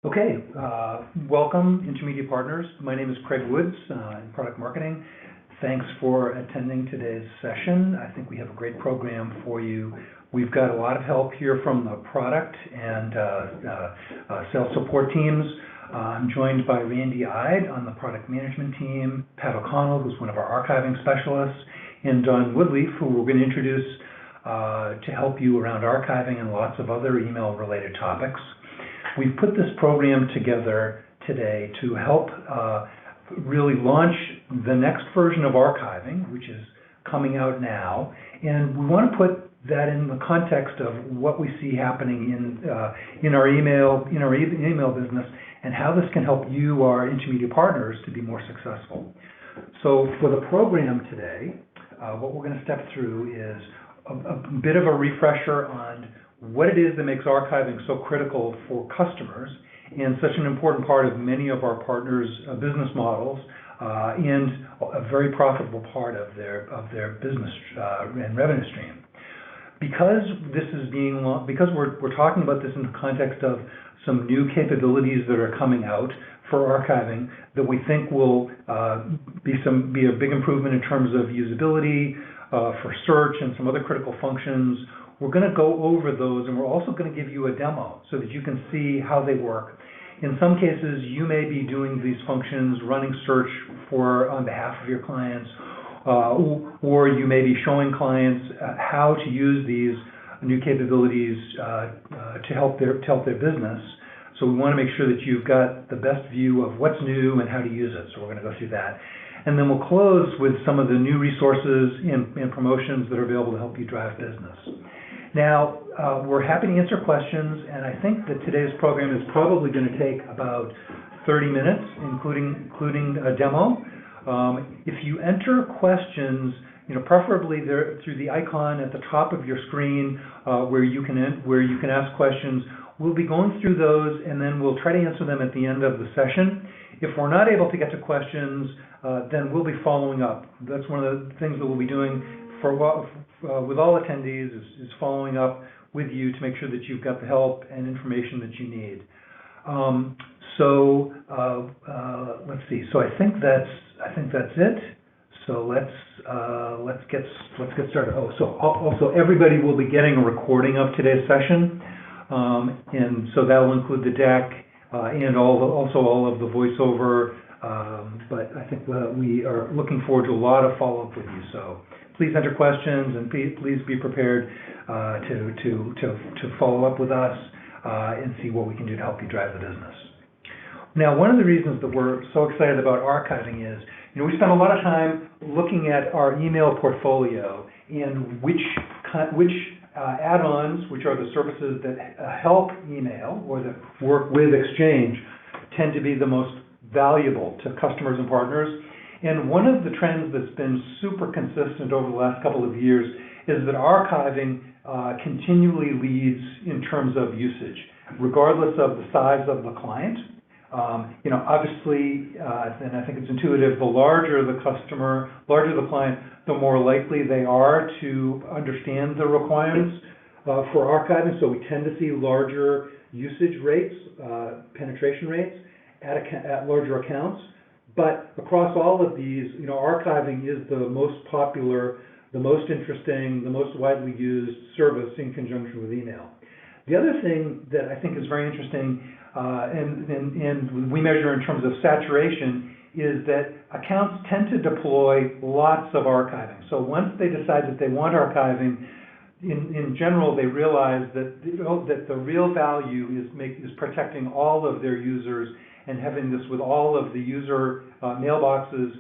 Okay, welcome Intermedia partners. My name is Craig Woods in product marketing. Thanks for attending today's session. I think we have a great program for you. We've got a lot of help here from the product and sales support teams. I'm joined by Randy Ide on the product management team, Pat O'Connell, who's one of our archiving specialists, and Don Woodleaf, who we're going to introduce to help you around archiving and lots of other email-related topics. We've put this program together today to help really launch the next version of archiving, which is coming out now, and we want to put that in the context of what we see happening in our email business and how this can help you, our Intermedia partners, to be more successful. So for the program today, what we're going to step through is a bit of a refresher on what it is that makes archiving so critical for customers and such an important part of many of our partners' business models and a very profitable part of their business and revenue stream. Because we're talking about this in the context of some new capabilities that are coming out for archiving that we think will be a big improvement in terms of usability for search and some other critical functions. We're going to go over those, and we're also going to give you a demo so that you can see how they work. In some cases, you may be doing these functions, running search on behalf of your clients, or you may be showing clients how to use these new capabilities to help their business. So we want to make sure that you've got the best view of what's new and how to use it. So we're going to go through that. And then we'll close with some of the new resources and promotions that are available to help you drive business. Now, we're happy to answer questions, and I think that today's program is probably going to take about 30 minutes, including a demo. If you enter questions, preferably through the icon at the top of your screen where you can ask questions, we'll be going through those, and then we'll try to answer them at the end of the session. If we're not able to get to questions, then we'll be following up. That's one of the things that we'll be doing with all attendees is following up with you to make sure that you've got the help and information that you need. Let's see. So I think that's it. So let's get started. Also everybody will be getting a recording of today's session, and so that will include the deck and also all of the voiceover. But I think we are looking forward to a lot of follow-up with you. So please enter questions, and please be prepared to follow up with us and see what we can do to help you drive the business. Now, one of the reasons that we're so excited about archiving is, we spend a lot of time looking at our email portfolio and which add-ons, which are the services that help email or that work with Exchange, tend to be the most valuable to customers and partners. And one of the trends that's been super consistent over the last couple of years is that archiving continually leads in terms of usage, regardless of the size of the client. Obviously, and I think it's intuitive, the larger the customer, larger the client, the more likely they are to understand the requirements for archiving. So we tend to see larger usage rates, penetration rates at larger accounts. But across all of these, archiving is the most popular, the most interesting, the most widely used service in conjunction with email. The other thing that I think is very interesting, and we measure in terms of saturation, is that accounts tend to deploy lots of archiving. So once they decide that they want archiving, in general, they realize that the real value is protecting all of their users and having this with all of the user mailboxes,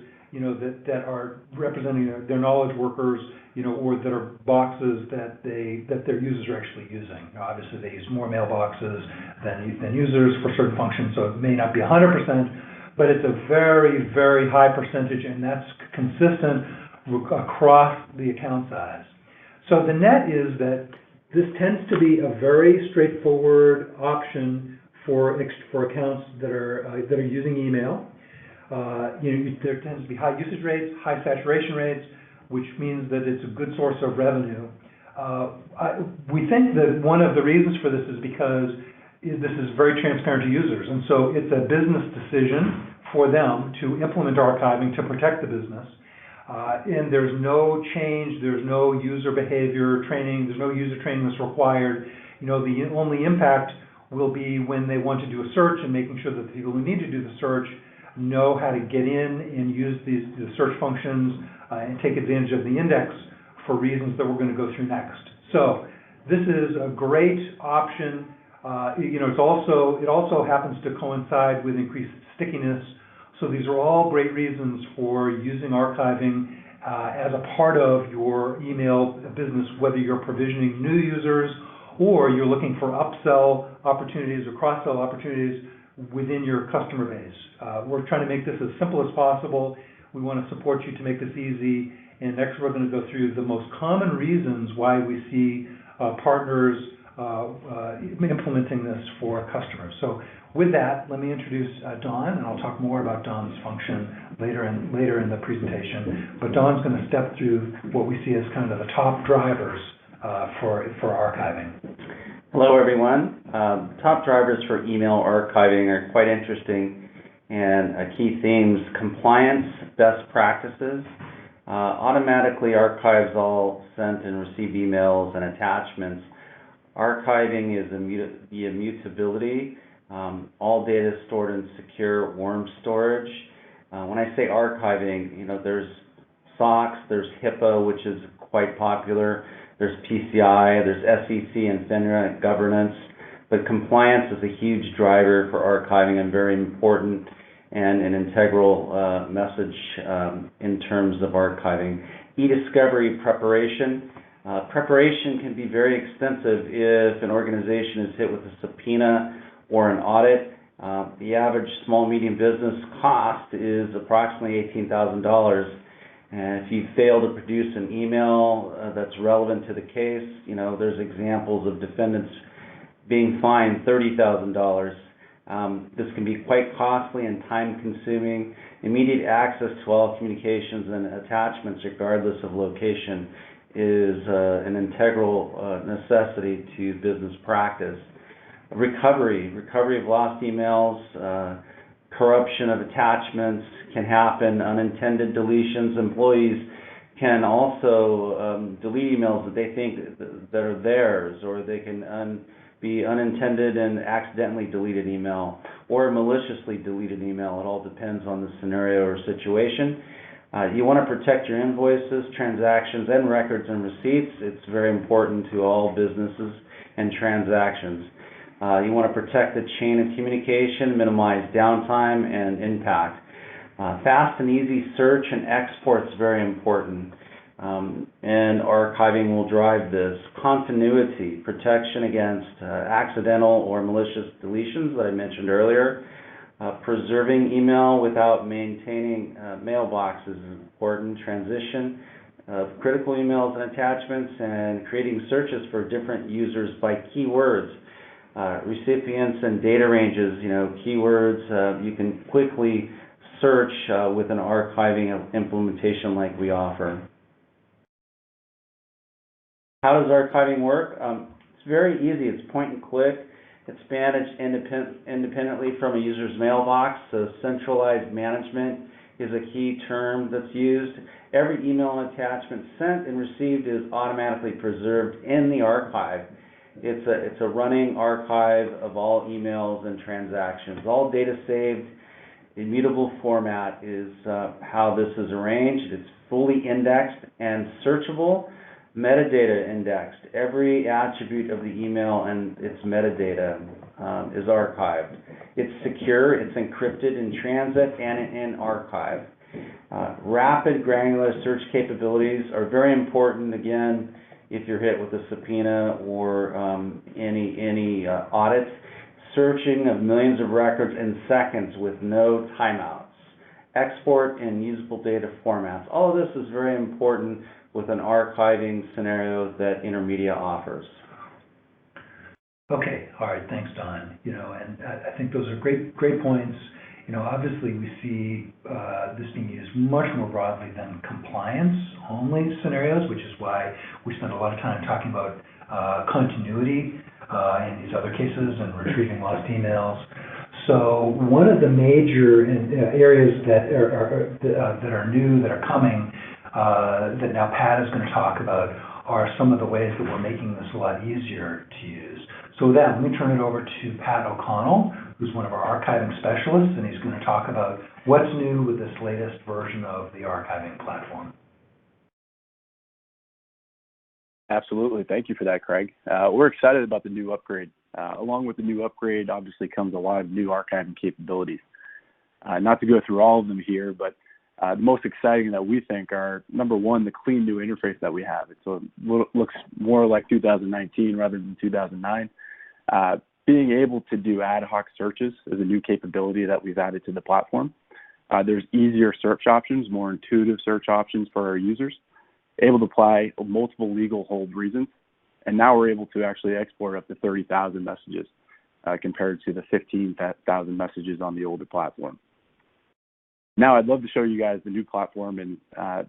that are representing their knowledge workers, or that are boxes that their users are actually using. Obviously, they use more mailboxes than users for certain functions, so it may not be 100%, but it's a very, very high percentage, and that's consistent across the account size. So the net is that this tends to be a very straightforward option for accounts that are using email. There tends to be high usage rates, high saturation rates, which means that it's a good source of revenue. We think that one of the reasons for this is because this is very transparent to users. And so it's a business decision for them to implement archiving to protect the business. And there's no change, there's no user behavior training, there's no user training that's required. The only impact will be when they want to do a search and making sure that the people who need to do the search know how to get in and use the search functions and take advantage of the index for reasons that we're going to go through next. So this is a great option. It also happens to coincide with increased stickiness. So these are all great reasons for using archiving as a part of your email business, whether you're provisioning new users or you're looking for upsell opportunities or cross-sell opportunities within your customer base. We're trying to make this as simple as possible. We want to support you to make this easy. And next we're going to go through the most common reasons why we see partners implementing this for customers. So with that, let me introduce Dawn, and I'll talk more about Dawn's function later in the presentation. But Dawn's going to step through what we see as kind of the top drivers for archiving. Hello, everyone. Top drivers for email archiving are quite interesting, and key themes: compliance, best practices, automatically archives all sent and received emails and attachments. Archiving is the immutability. All data is stored in secure, warm storage. When I say archiving, there's SOX, there's HIPAA, which is quite popular. There's PCI, there's SEC and FINRA governance. But compliance is a huge driver for archiving and very important and an integral message in terms of archiving. E-discovery preparation. Preparation can be very extensive if an organization is hit with a subpoena or an audit. The average small medium business cost is approximately $18,000. And if you fail to produce an email that's relevant to the case, there's examples of defendants being fined $30,000. This can be quite costly and time-consuming. Immediate access to all communications and attachments, regardless of location, is an integral necessity to business practice. Recovery of lost emails, corruption of attachments can happen, unintended deletions. Employees can also delete emails that they think that are theirs, or they can be unintended and accidentally deleted email, or maliciously deleted email. It all depends on the scenario or situation. You want to protect your invoices, transactions, and records and receipts. It's very important to all businesses and transactions. You want to protect the chain of communication, minimize downtime and impact. Fast and easy search and export is very important, and archiving will drive this. Continuity, protection against accidental or malicious deletions that I mentioned earlier. Preserving email without maintaining mailboxes is important. Transition of critical emails and attachments, and creating searches for different users by keywords. Recipients and data ranges, keywords you can quickly search with an archiving implementation like we offer. How does archiving work? It's very easy. It's point and click. It's managed independently from a user's mailbox, so centralized management is a key term that's used. Every email and attachment sent and received is automatically preserved in the archive. It's a running archive of all emails and transactions. All data saved. Immutable format is how this is arranged. It's fully indexed and searchable. Metadata indexed. Every attribute of the email and its metadata is archived. It's secure, it's encrypted in transit and in archive. Rapid granular search capabilities are very important, again, if you're hit with a subpoena or any audit. Searching of millions of records in seconds with no timeouts. Export in usable data formats. All of this is very important with an archiving scenario that Intermedia offers. Okay, all right, thanks, Don. And I think those are great points. Obviously we see this being used much more broadly than compliance-only scenarios, which is why we spend a lot of time talking about continuity. in these other cases and retrieving lost emails. So one of the major areas that are new, that are coming, that now Pat is going to talk about, are some of the ways that we're making this a lot easier to use. So with that, let me turn it over to Pat O'Connell, who's one of our archiving specialists, and he's going to talk about what's new with this latest version of the archiving platform. Absolutely. Thank you for that, Craig. We're excited about the new upgrade. Along with the new upgrade, obviously, comes a lot of new archiving capabilities. Not to go through all of them here, but the most exciting that we think are, number one, the clean new interface that we have. It looks more like 2019 rather than 2009. Being able to do ad hoc searches is a new capability that we've added to the platform. There's easier search options, more intuitive search options for our users, able to apply multiple legal hold reasons, and now we're able to actually export up to 30,000 messages compared to the 15,000 messages on the older platform. Now I'd love to show you guys the new platform and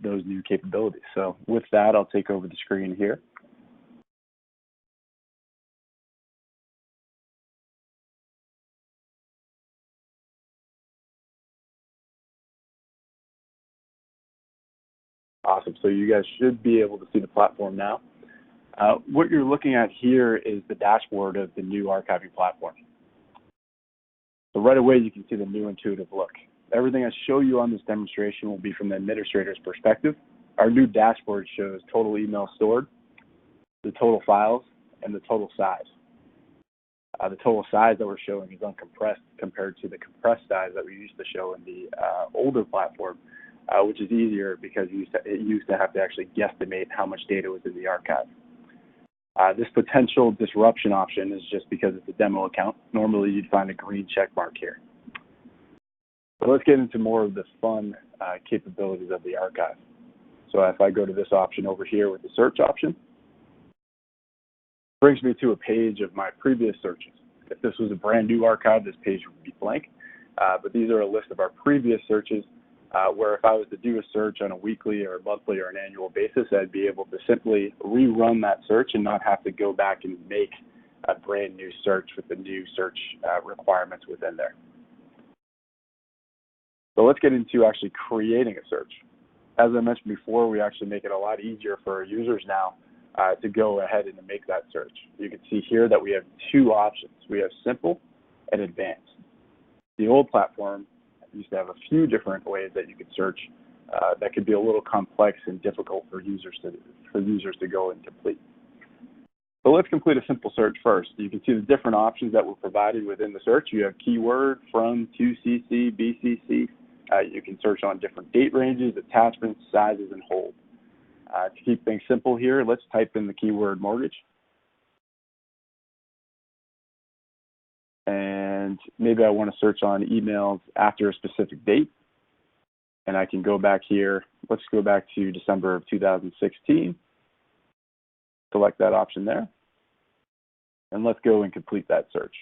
those new capabilities. So with that, I'll take over the screen here. Awesome. So you guys should be able to see the platform now. What you're looking at here is the dashboard of the new archiving platform. So right away, you can see the new intuitive look. Everything I show you on this demonstration will be from the administrator's perspective. Our new dashboard shows total email stored, the total files, and the total size. The total size that we're showing is uncompressed compared to the compressed size that we used to show in the older platform, which is easier because it used to have to actually guesstimate how much data was in the archive. This potential disruption option is just because it's a demo account. Normally, you'd find a green check mark here. So let's get into more of the fun capabilities of the archive. So if I go to this option over here with the search option, it brings me to a page of my previous searches. If this was a brand new archive, this page would be blank. But these are a list of our previous searches, where if I was to do a search on a weekly or monthly or an annual basis, I'd be able to simply rerun that search and not have to go back and make a brand new search with the new search requirements within there. So let's get into actually creating a search. As I mentioned before, we actually make it a lot easier for our users now to go ahead and make that search. You can see here that we have two options. We have simple and advanced. The old platform used to have a few different ways that you could search that could be a little complex and difficult for users to go and complete. So let's complete a simple search first. You can see the different options that were provided within the search. You have keyword, from, to CC, BCC. You can search on different date ranges, attachments, sizes, and hold. To keep things simple here, let's type in the keyword mortgage. And maybe I want to search on emails after a specific date. And I can go back here. Let's go back to December of 2016. Select that option there. And let's go and complete that search.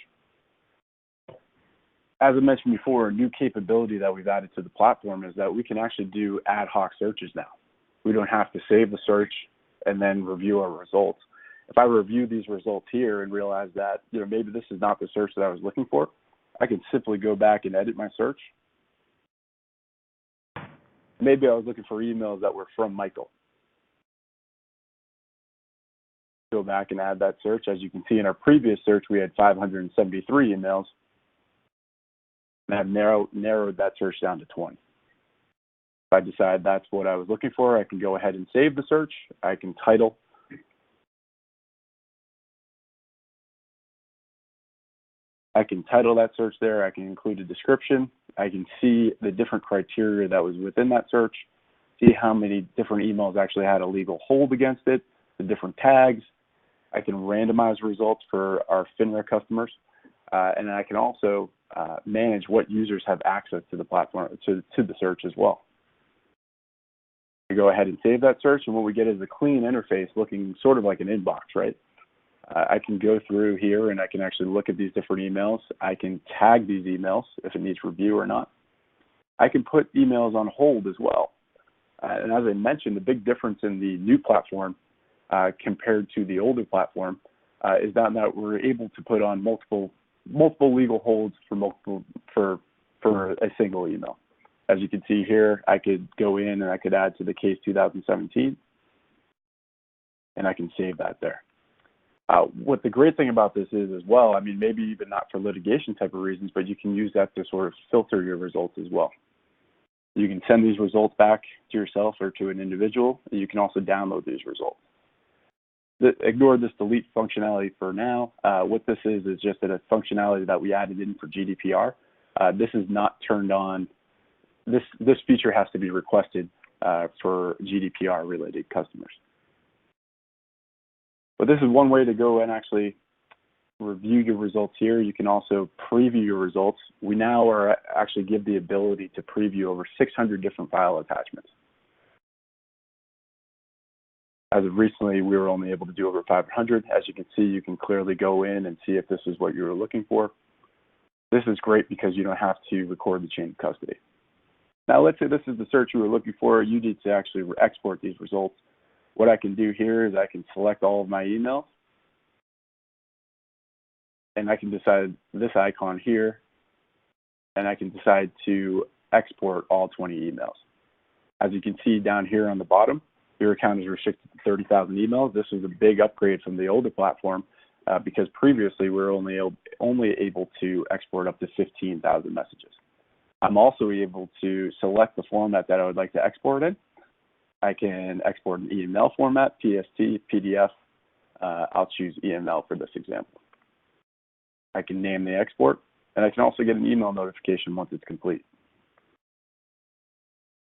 As I mentioned before, a new capability that we've added to the platform is that we can actually do ad hoc searches now. We don't have to save the search and then review our results. If I review these results here and realize that maybe this is not the search that I was looking for, I can simply go back and edit my search. Maybe I was looking for emails that were from Michael. Go back and add that search. As you can see in our previous search, we had 573 emails. And I've narrowed that search down to 20. If I decide that's what I was looking for, I can go ahead and save the search. I can title. I can title that search there. I can include a description. I can see the different criteria that was within that search, see how many different emails actually had a legal hold against it, the different tags. I can randomize results for our FINRA customers. And I can also manage what users have access to the platform, to the search as well. I go ahead and save that search, and what we get is a clean interface looking sort of like an inbox, right? I can go through here and I can actually look at these different emails. I can tag these emails if it needs review or not. I can put emails on hold as well. And as I mentioned, the big difference in the new platform compared to the older platform is that we're able to put on multiple legal holds for a single email. As you can see here, I could go in and I could add to the case 2017, and I can save that there. What the great thing about this is as well, I mean, maybe even not for litigation type of reasons, but you can use that to sort of filter your results as well. You can send these results back to yourself or to an individual, and you can also download these results. Ignore this delete functionality for now. What this is just a functionality that we added in for GDPR. This is not turned on. This feature has to be requested for GDPR related customers. But this is one way to go and actually review your results here. You can also preview your results. We now are actually give the ability to preview over 600 different file attachments. As of recently, we were only able to do over 500. As you can see, you can clearly go in and see if this is what you were looking for. This is great because you don't have to record the chain of custody. Now, let's say this is the search you were looking for. You need to actually export these results. What I can do here is I can select all of my emails, and I can decide this icon here, and I can decide to export all 20 emails. As you can see down here on the bottom, your account is restricted to 30,000 emails. This is a big upgrade from the older platform because previously we were only able to export up to 15,000 messages. I'm also able to select the format that I would like to export in. I can export an EML format, PST, PDF. I'll choose EML for this example. I can name the export, and I can also get an email notification once it's complete.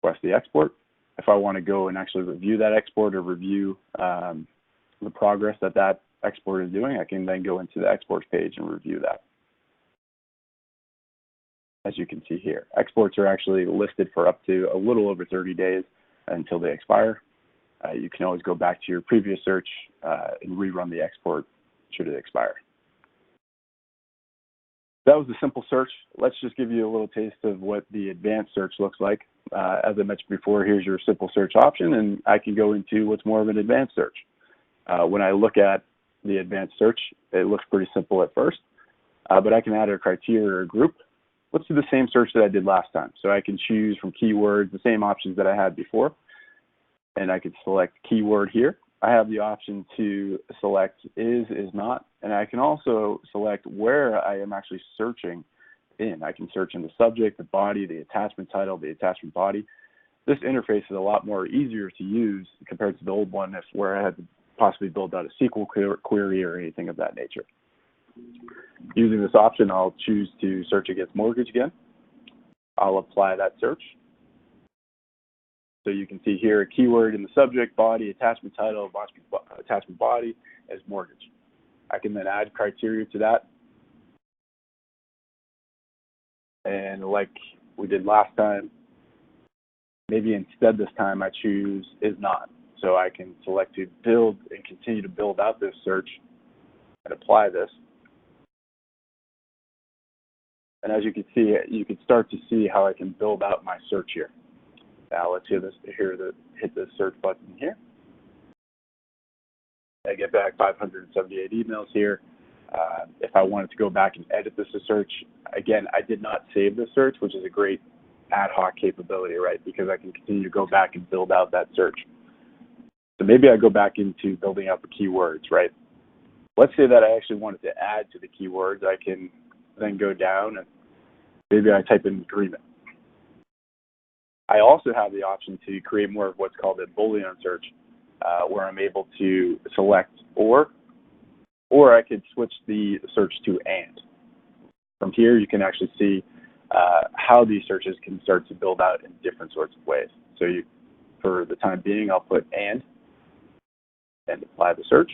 Request the export. If I want to go and actually review that export or review the progress that export is doing, I can then go into the exports page and review that. As you can see here, exports are actually listed for up to a little over 30 days until they expire. You can always go back to your previous search and rerun the export should it expire. That was the simple search. Let's just give you a little taste of what the advanced search looks like. As I mentioned before, here's your simple search option, and I can go into what's more of an advanced search. When I look at the advanced search, it looks pretty simple at first, but I can add a criteria or a group. Let's do the same search that I did last time. So I can choose from keywords, the same options that I had before, and I can select keyword here. I have the option to select is not, and I can also select where I am actually searching in. I can search in the subject, the body, the attachment title, the attachment body. This interface is a lot more easier to use compared to the old one where I had to possibly build out a SQL query or anything of that nature. Using this option, I'll choose to search against mortgage again. I'll apply that search. So you can see here a keyword in the subject, body, attachment title, attachment body is mortgage. I can then add criteria to that. And like we did last time, maybe instead this time I choose is not. So I can select to build and continue to build out this search and apply this. And as you can see, you can start to see how I can build out my search here. Now let's hit the search button here. I get back 578 emails here. If I wanted to go back and edit this search, again, I did not save the search, which is a great ad hoc capability, right? Because I can continue to go back and build out that search. So maybe I go back into building out the keywords, right? Let's say that I actually wanted to add to the keywords. I can then go down and maybe I type in agreement. I also have the option to create more of what's called a Boolean search, where I'm able to select or I could switch the search to and. From here, you can actually see how these searches can start to build out in different sorts of ways. So for the time being, I'll put and apply the search.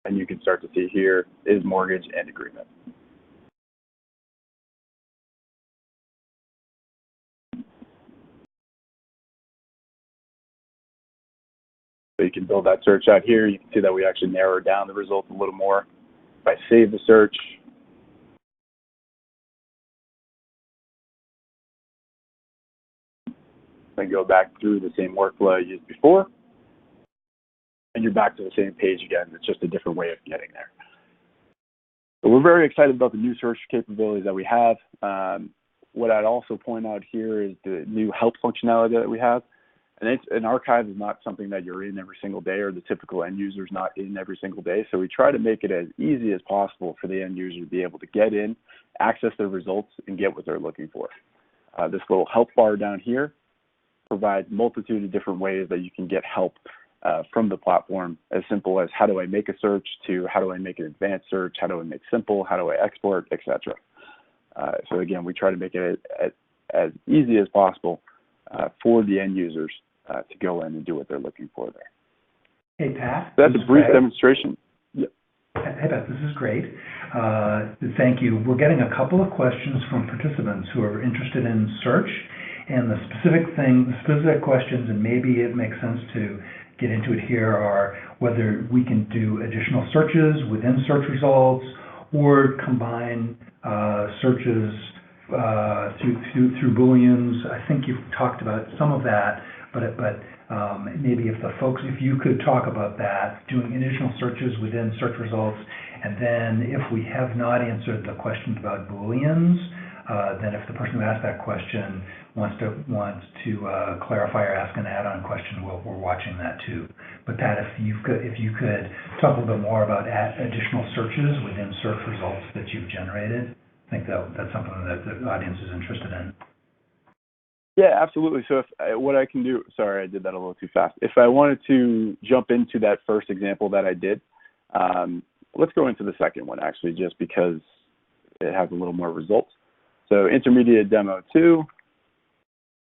And you can start to see here is mortgage and agreement. So you can build that search out here. You can see that we actually narrowed down the results a little more. If I save the search, then go back through the same workflow I used before. and you're back to the same page again. It's just a different way of getting there. So we're very excited about the new search capabilities that we have. What I'd also point out here is the new help functionality that we have. And an archive is not something that you're in every single day, or the typical end user is not in every single day. So we try to make it as easy as possible for the end user to be able to get in, access their results, and get what they're looking for. This little help bar down here provides a multitude of different ways that you can get help from the platform, as simple as how do I make a search to how do I make an advanced search, how do I make simple, how do I export, etc. So again, we try to make it as easy as possible for the end users to go in and do what they're looking for there. Hey, Pat. That's a brief demonstration. Yep. Hey, Pat, this is great. Thank you. We're getting a couple of questions from participants who are interested in search, and the specific questions, and maybe it makes sense to get into it here, are whether we can do additional searches within search results or combine searches through Booleans. I think you've talked about some of that, but maybe if you could talk about that, doing additional searches within search results, and then if we have not answered the questions about Booleans, then if the person who asked that question wants to clarify or ask an add-on question, we're watching that too. But Pat, if you could talk a little bit more about additional searches within search results that you've generated, I think that's something that the audience is interested in. Yeah, absolutely. So what I can do, sorry, I did that a little too fast. If I wanted to jump into that first example that I did, let's go into the second one actually, just because it has a little more results. So Intermedia Demo 2,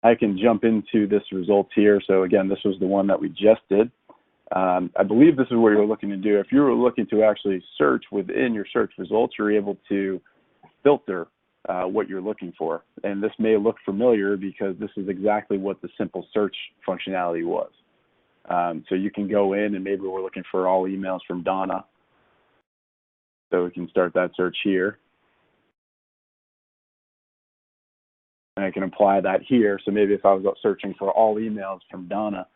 I can jump into this results here. So again, this was the one that we just did. I believe this is what you're looking to do. If you were looking to actually search within your search results, you're able to filter what you're looking for. And this may look familiar because this is exactly what the simple search functionality was. So you can go in, and maybe we're looking for all emails from Donna. So we can start that search here. And I can apply that here. So maybe if I was searching for all emails from Donna,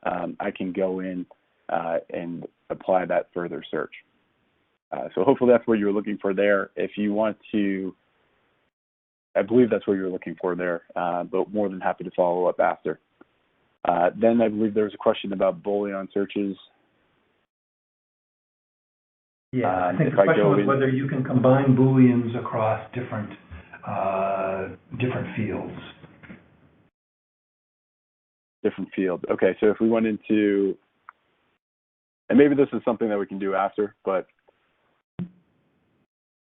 I can go in and apply that further search. So hopefully that's what you were looking for there. If you want to, I believe that's what you were looking for there, but more than happy to follow up after. Then I believe there was a question about Boolean searches. Yeah, I think the question was whether you can combine Booleans across different fields. Different fields. Okay, so if we went into, and maybe this is something that we can do after, but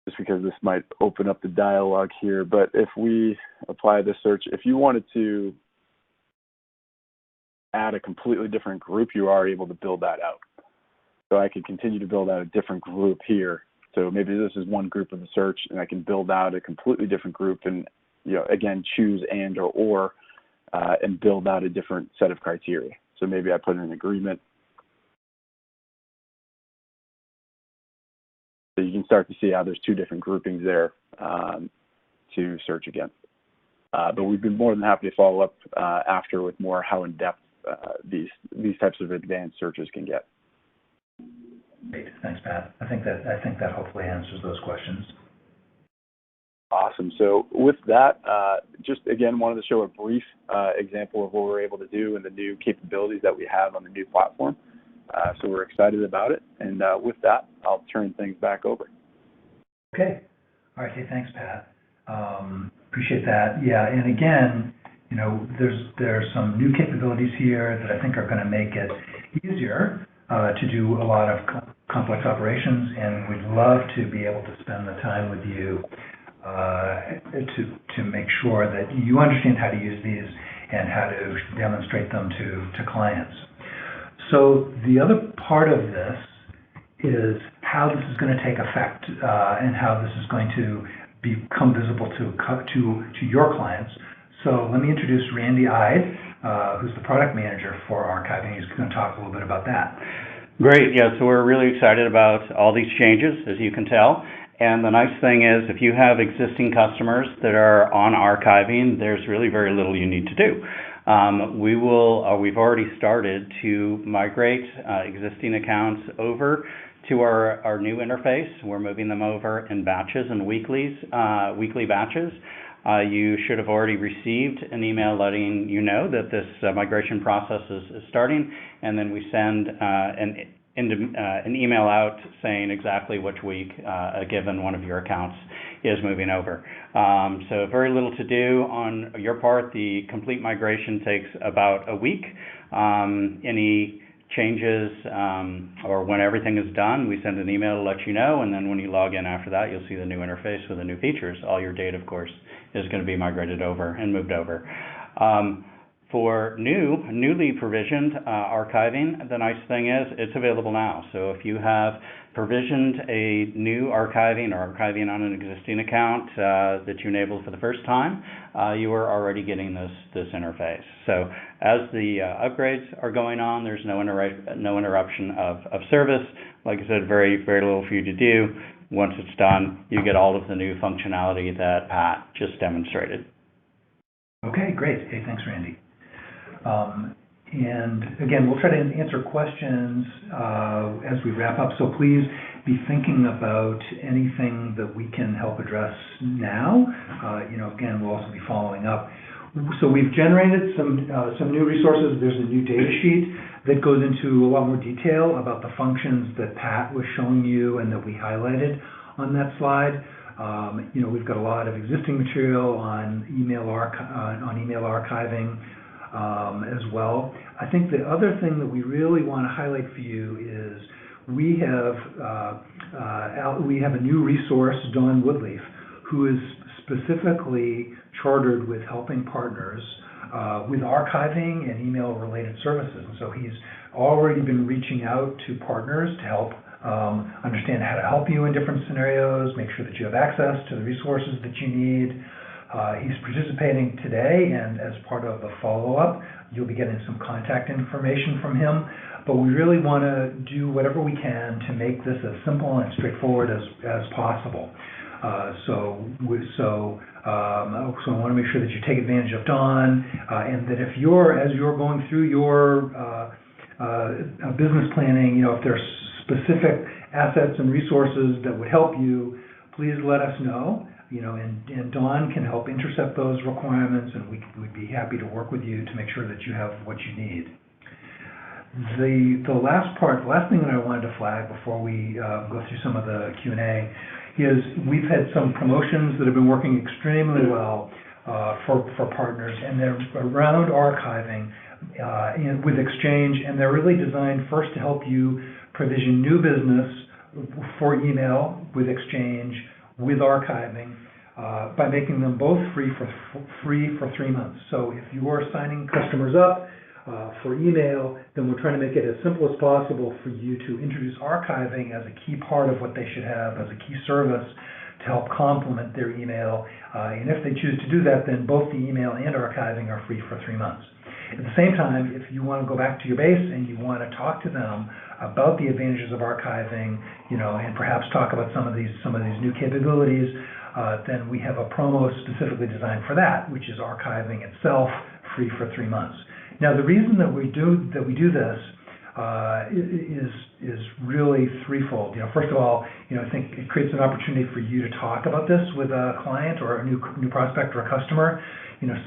just because this might open up the dialogue here, but if we apply this search, if you wanted to add a completely different group, you are able to build that out. So I can continue to build out a different group here. So maybe this is one group of the search, and I can build out a completely different group and, again, choose and or and build out a different set of criteria. So maybe I put in an agreement. So you can start to see how there's two different groupings there to search against. But we'd be more than happy to follow up after with more how in-depth these types of advanced searches can get. Great, thanks, Pat. I think that hopefully answers those questions. Awesome. So with that, just again wanted to show a brief example of what we're able to do and the new capabilities that we have on the new platform. So we're excited about it. And with that, I'll turn things back over. Okay. All right. Hey, thanks, Pat. Appreciate that. Yeah. And again, there's some new capabilities here that I think are going to make it easier to do a lot of complex operations, and we'd love to be able to spend the time with you to make sure that you understand how to use these and how to demonstrate them to clients. So the other part of this is how this is going to take effect and how this is going to become visible to your clients. So let me introduce Randy Ide, who's the product manager for archiving. He's going to talk a little bit about that. Great. Yeah, so we're really excited about all these changes, as you can tell. And the nice thing is, if you have existing customers that are on archiving, there's really very little you need to do. We've already started to migrate existing accounts over to our new interface. We're moving them over in batches and weekly batches. You should have already received an email letting you know that this migration process is starting, and then we send an email out saying exactly which week a given one of your accounts is moving over. So very little to do on your part. The complete migration takes about a week. Any changes or when everything is done, we send an email to let you know, and then when you log in after that, you'll see the new interface with the new features. All your data, of course, is going to be migrated over and moved over. For newly provisioned archiving, the nice thing is it's available now. So if you have provisioned a new archiving or archiving on an existing account that you enabled for the first time, you are already getting this interface. So as the upgrades are going on, there's no interruption of service. Like I said, very, very little for you to do. Once it's done, you get all of the new functionality that Pat just demonstrated. Okay, great. Hey, thanks, Randy. And again, we'll try to answer questions as we wrap up, so please be thinking about anything that we can help address now. Again, we'll also be following up. So we've generated some new resources. There's a new data sheet that goes into a lot more detail about the functions that Pat was showing you and that we highlighted on that slide. We've got a lot of existing material on email archiving as well. I think the other thing that we really want to highlight for you is we have a new resource, Don Woodleaf, who is specifically chartered with helping partners with archiving and email-related services. And so he's already been reaching out to partners to help understand how to help you in different scenarios, make sure that you have access to the resources that you need. He's participating today, and as part of the follow-up, you'll be getting some contact information from him. But we really want to do whatever we can to make this as simple and straightforward as possible. So I want to make sure that you take advantage of Don, and that as you're going through your business planning, if there's specific assets and resources that would help you, please let us know. And Dawn can help intercept those requirements, and we'd be happy to work with you to make sure that you have what you need. The last thing that I wanted to flag before we go through some of the Q&A is we've had some promotions that have been working extremely well for partners, and they're around archiving with Exchange, and they're really designed first to help you provision new business for email with Exchange, with archiving, by making them both free for 3 months. So if you are signing customers up for email, then we're trying to make it as simple as possible for you to introduce archiving as a key part of what they should have, as a key service to help complement their email. And if they choose to do that, then both the email and archiving are free for 3 months. At the same time, if you want to go back to your base and you want to talk to them about the advantages of archiving, and perhaps talk about some of these new capabilities, then we have a promo specifically designed for that, which is archiving itself free for 3 months. Now, the reason that we do this is really threefold. First of all, I think it creates an opportunity for you to talk about this with a client or a new prospect or a customer.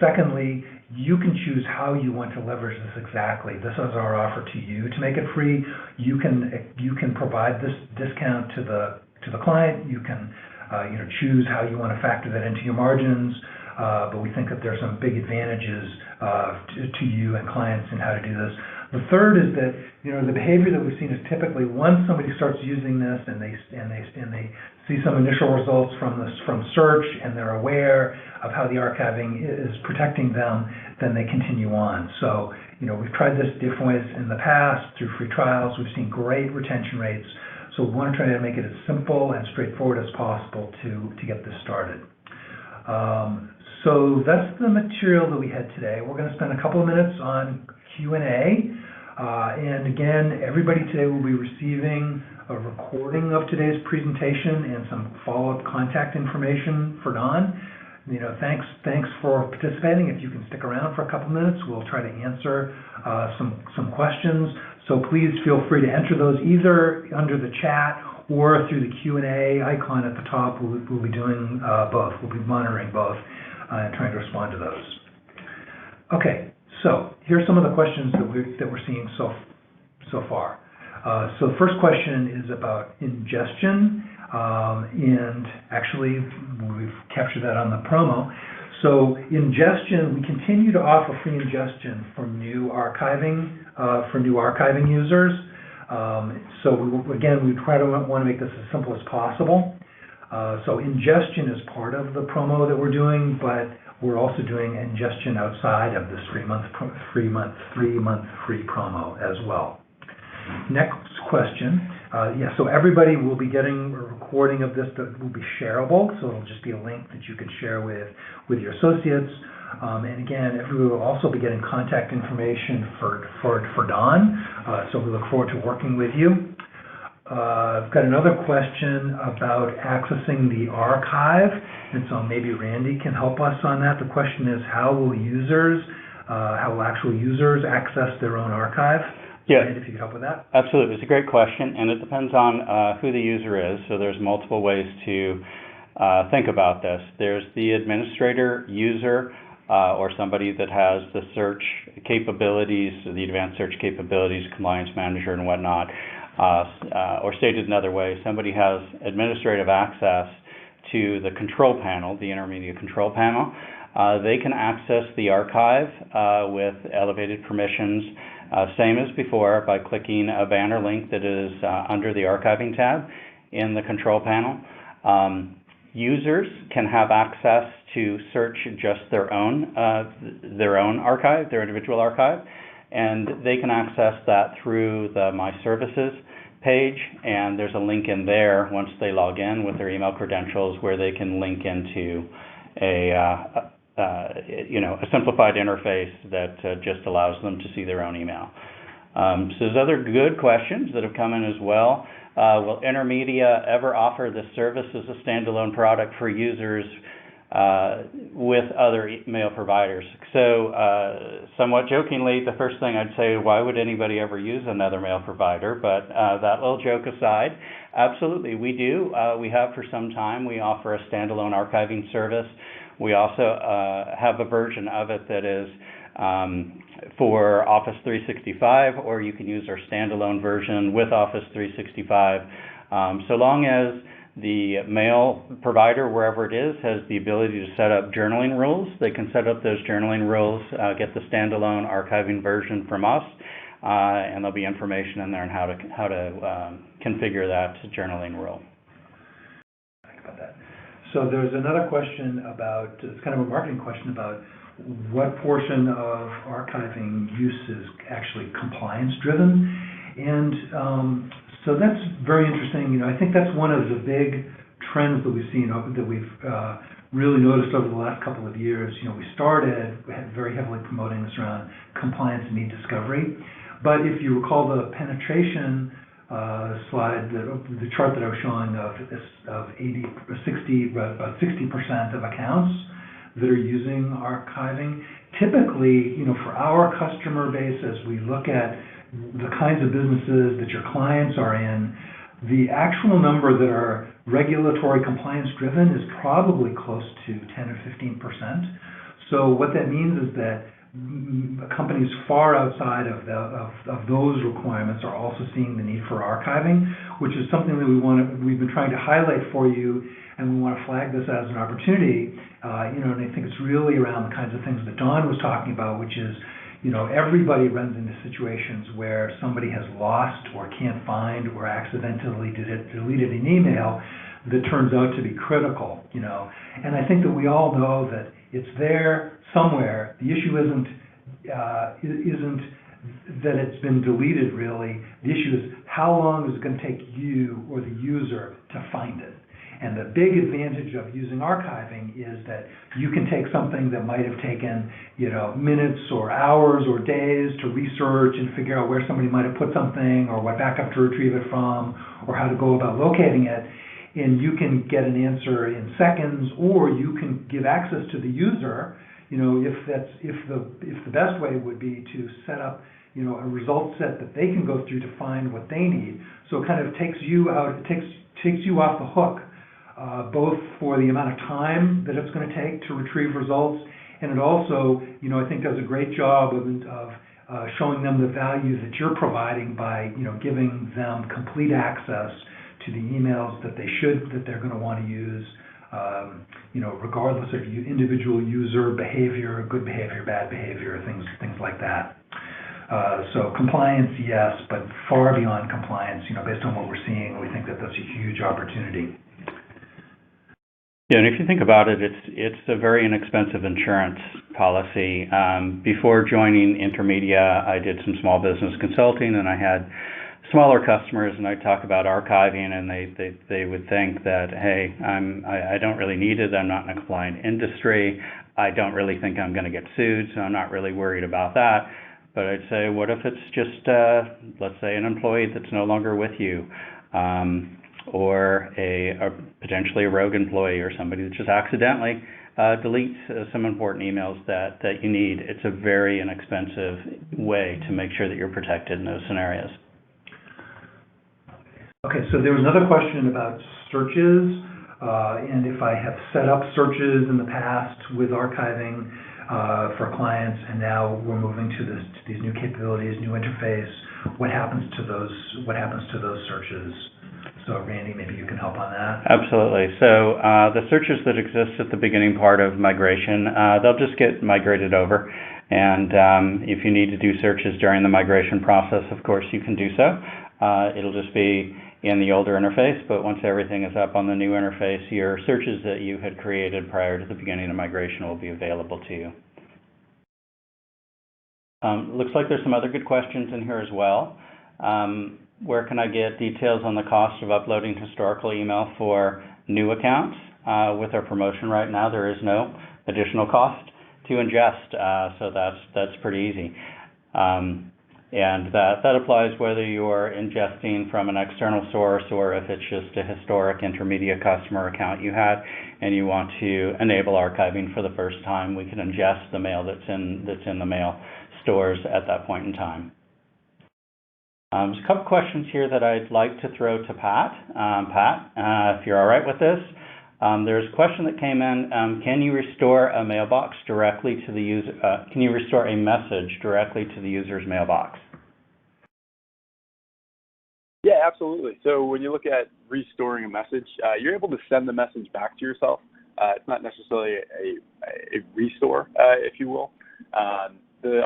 Secondly, you can choose how you want to leverage this exactly. This is our offer to you to make it free. You can provide this discount to the client. You can choose how you want to factor that into your margins. But we think that there's some big advantages to you and clients in how to do this. The third is that the behavior that we've seen is typically once somebody starts using this and they see some initial results from search, and they're aware of how the archiving is protecting them, then they continue on. So we've tried this different ways in the past through free trials. We've seen great retention rates. So we want to try to make it as simple and straightforward as possible to get this started. So that's the material that we had today. We're going to spend a couple of minutes on Q&A. And again, everybody today will be receiving a recording of today's presentation and some follow-up contact information for Don. Thanks for participating. If you can stick around for a couple minutes, we'll try to answer some questions. So please feel free to enter those either under the chat or through the Q&A icon at the top. We'll be doing both. We'll be monitoring both and trying to respond to those. Okay, so here's some of the questions that we're seeing so far. So the first question is about ingestion, and actually we've captured that on the promo. So ingestion, we continue to offer free ingestion for new archiving users. So again, we want to make this as simple as possible. So ingestion is part of the promo that we're doing, but we're also doing ingestion outside of this 3-month free promo as well. Next question. So everybody will be getting a recording of this that will be shareable. So it'll just be a link that you can share with your associates. And again, everyone will also be getting contact information for Don. So we look forward to working with you. I've got another question about accessing the archive, and so maybe Randy can help us on that. The question is, how will actual users access their own archive? Yeah. Randy, if you could help with that. Absolutely. It's a great question, and it depends on who the user is. So there's multiple ways to think about this. There's the administrator user, or somebody that has the search capabilities, the advanced search capabilities, compliance manager and whatnot. Or stated another way, somebody has administrative access to the control panel, the Intermedia control panel. They can access the archive with elevated permissions, same as before, by clicking a banner link that is under the archiving tab in the control panel. Users can have access to search just their own archive, their individual archive, and they can access that through the My Services page, and there's a link in there once they log in with their email credentials where they can link into a simplified interface that just allows them to see their own email. So there's other good questions that have come in as well. Will Intermedia ever offer this service as a standalone product for users with other email providers? So somewhat jokingly, the first thing I'd say, why would anybody ever use another mail provider? But that little joke aside, absolutely, we do. We have for some time. We offer a standalone archiving service. We also have a version of it that is for Office 365, or you can use our standalone version with Office 365. So long as the mail provider, wherever it is, has the ability to set up journaling rules, they can set up those journaling rules, get the standalone archiving version from us, and there'll be information in there on how to configure that journaling rule. So there's another question about, it's kind of a marketing question about what portion of archiving use is actually compliance driven. And so that's very interesting. I think that's one of the big trends that we've seen, that we've really noticed over the last couple of years. We started very heavily promoting this around compliance and need discovery. But if you recall the penetration slide, the chart that I was showing of 60% of accounts that are using archiving, typically, for our customer base, as we look at the kinds of businesses that your clients are in, the actual number that are regulatory compliance driven is probably close to 10 or 15%. So what that means is that companies far outside of those requirements are also seeing the need for archiving, which is something that we've been trying to highlight for you, and we want to flag this as an opportunity. And I think it's really around the kinds of things that Don was talking about, which is, everybody runs into situations where somebody has lost or can't find or accidentally deleted an email that turns out to be critical, And I think that we all know that it's there somewhere. The issue isn't that it's been deleted, really. The issue is how long is it going to take you or the user to find it. And the big advantage of using archiving is that you can take something that might have taken, minutes or hours or days to research and figure out where somebody might have put something or what backup to retrieve it from or how to go about locating it. and you can get an answer in seconds, or you can give access to the user. If the best way would be to set up a result set that they can go through to find what they need. So it kind of takes you out, it takes you off the hook, both for the amount of time that it's going to take to retrieve results, and it also, I think does a great job of showing them the value that you're providing by, giving them complete access to the emails that they're going to want to use, regardless of individual user behavior, good behavior, bad behavior, things like that. So compliance, yes, but far beyond compliance, based on what we're seeing, we think that that's a huge opportunity. Yeah, and if you think about it, it's a very inexpensive insurance policy. Before joining Intermedia, I did some small business consulting, and I had smaller customers, and I'd talk about archiving, and they would think that, hey, I don't really need it. I'm not in a compliant industry. I don't really think I'm going to get sued, so I'm not really worried about that. But I'd say, what if it's just, let's say, an employee that's no longer with you, or potentially a rogue employee, or somebody that just accidentally deletes some important emails that you need. It's a very inexpensive way to make sure that you're protected in those scenarios. Okay, so there was another question about searches, and if I have set up searches in the past with archiving for clients, and now we're moving to these new capabilities, new interface, what happens to those searches? So Randy, maybe you can help on that. Absolutely. So the searches that exist at the beginning part of migration, they'll just get migrated over. And if you need to do searches during the migration process, of course, you can do so. It'll just be in the older interface, but once everything is up on the new interface, your searches that you had created prior to the beginning of migration will be available to you. Looks like there's some other good questions in here as well. Where can I get details on the cost of uploading historical email for new accounts? With our promotion right now, there is no additional cost to ingest, so that's pretty easy. And that applies whether you're ingesting from an external source or if it's just a historic Intermedia customer account you had and you want to enable archiving for the first time. We can ingest the mail that's in the mail stores at that point in time. There's a couple questions here that I'd like to throw to Pat. Pat, if you're all right with this. There's a question that came in. Can you restore a mailbox directly to the user? Can you restore a message directly to the user's mailbox? Yeah, absolutely. So when you look at restoring a message, you're able to send the message back to yourself. It's not necessarily a restore, if you will. The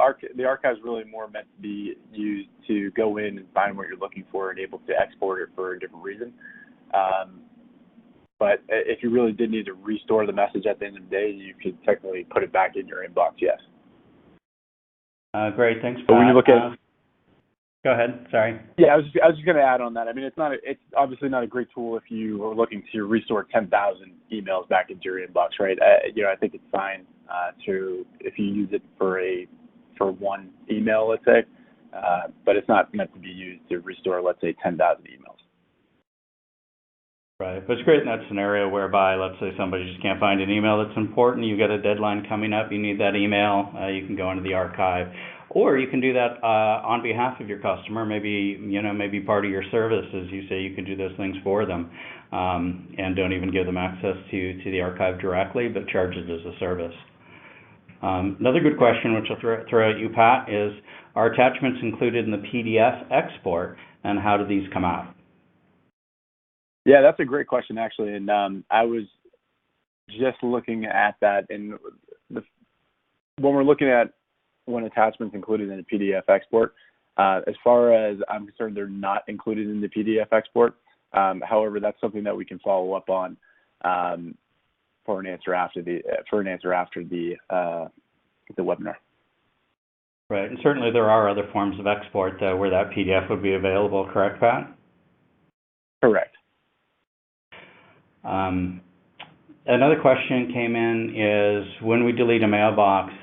archive is really more meant to be used to go in and find what you're looking for and able to export it for a different reason. But if you really did need to restore the message at the end of the day, you could technically put it back in your inbox, yes. Great, thanks, Pat. But when you look at go ahead, sorry. Yeah, I was just going to add on that. I mean, it's obviously not a great tool if you are looking to restore 10,000 emails back into your inbox, right? I think it's fine if you use it for one email, let's say, but it's not meant to be used to restore, let's say, 10,000 emails. Right, but it's great in that scenario whereby, let's say somebody just can't find an email that's important, you've got a deadline coming up, you need that email, you can go into the archive, or you can do that on behalf of your customer, maybe part of your service is you say you can do those things for them, and don't even give them access to the archive directly, but charge it as a service. Another good question, which I'll throw at you, Pat, is, are attachments included in the PDF export, and how do these come out? Yeah, that's a great question, actually, and I was just looking at that, and when we're looking at when attachments included in a PDF export, as far as I'm concerned, they're not included in the PDF export. However, that's something that we can follow up on for an answer after the webinar. Right, and certainly there are other forms of export where that PDF would be available, correct, Pat? Correct. Another question came in is, when we delete a mailbox,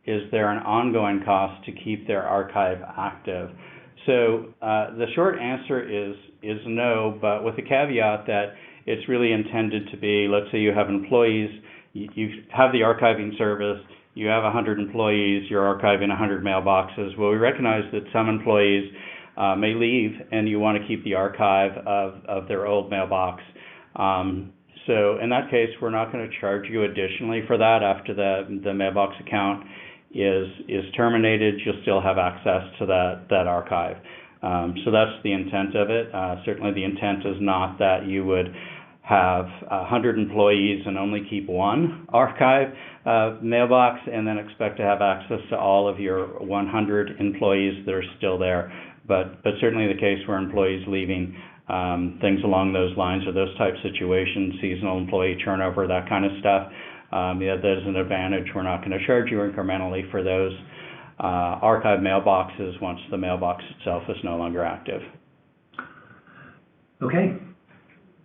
is there an ongoing cost to keep their archive active? So the short answer is no, but with the caveat that It's really intended to be, let's say you have employees, you have the archiving service, you have 100 employees, you're archiving 100 mailboxes. Well, we recognize that some employees may leave and you want to keep the archive of their old mailbox. So in that case, we're not going to charge you additionally for that after the mailbox account is terminated. You'll still have access to that archive. So that's the intent of it. Certainly the intent is not that you would have 100 employees and only keep one archive mailbox and then expect to have access to all of your 100 employees that are still there. But certainly the case where employees leaving, things along those lines or those type situations, seasonal employee turnover, that kind of stuff, there's an advantage. We're not going to charge you incrementally for those archive mailboxes once the mailbox itself is no longer active. Okay,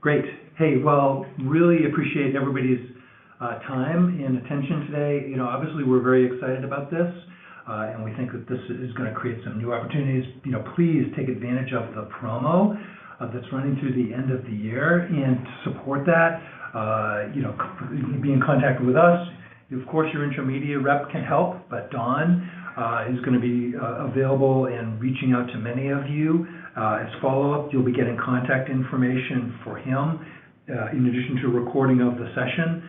great. Hey, well, really appreciate everybody's time and attention today. You know, obviously we're very excited about this, and we think that this is going to create some new opportunities. You know, please take advantage of the promo that's running through the end of the year, and to support that, be in contact with us. Of course, your Intermedia rep can help, but Don is going to be available and reaching out to many of you. As follow-up, you'll be getting contact information for him, in addition to a recording of the session,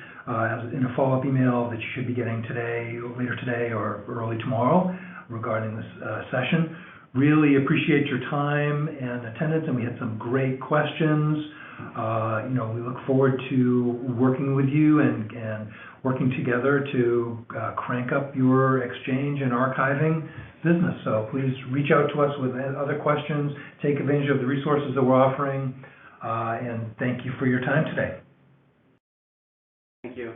in a follow-up email that you should be getting today, later today, or early tomorrow regarding this session. Really appreciate your time and attendance, and we had some great questions. We look forward to working with you and working together to crank up your exchange and archiving business. So please reach out to us with other questions, take advantage of the resources that we're offering, and thank you for your time today. Thank you.